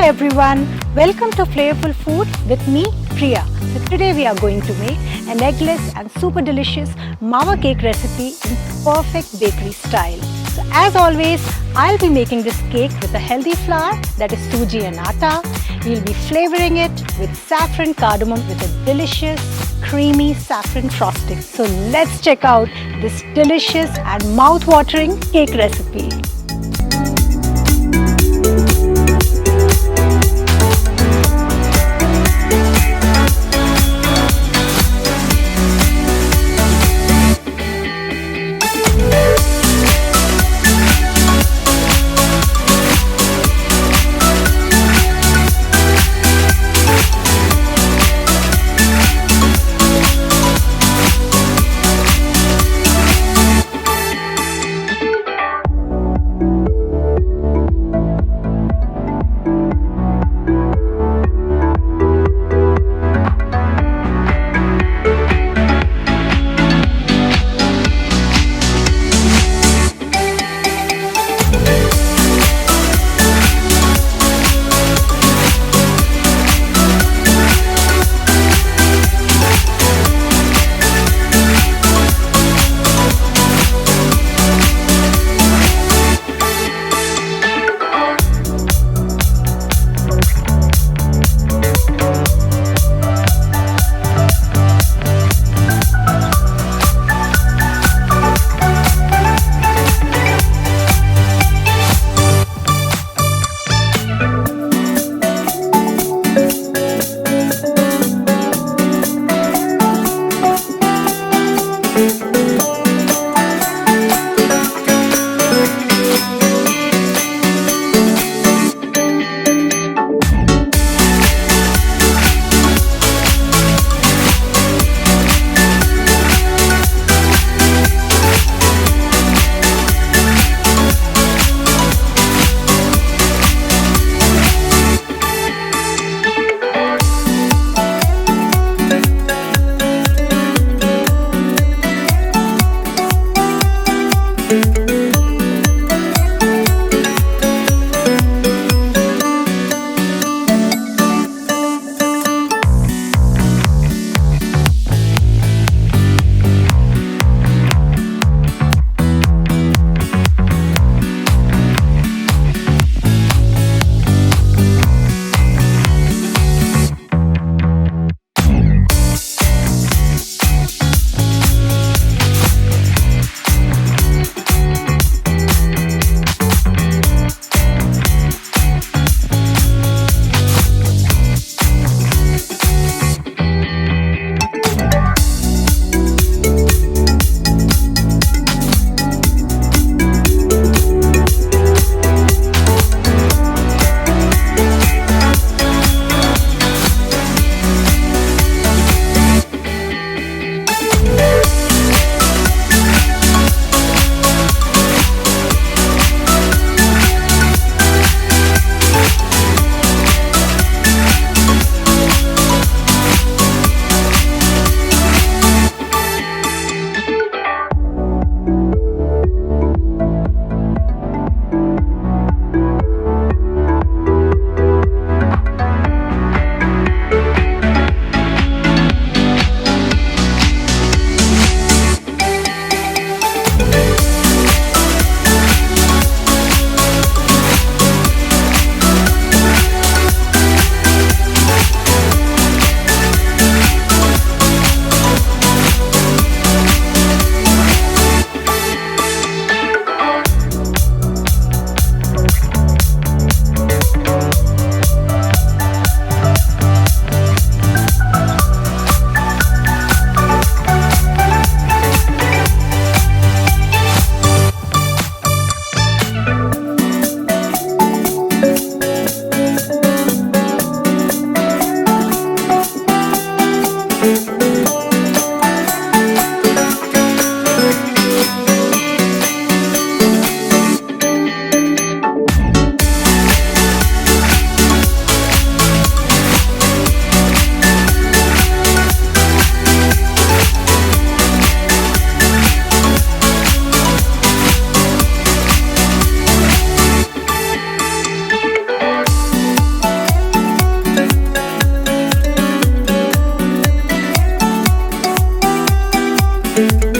everyone, welcome to Flavorful Food with me Priya. So today we are going to make an eggless and super delicious Mawa cake recipe in perfect bakery style. So as always, I'll be making this cake with a healthy flour, that is suji and atta. We'll be flavoring it with saffron cardamom with a delicious creamy saffron frosting. So let's check out this delicious and mouth-watering cake recipe. Bye.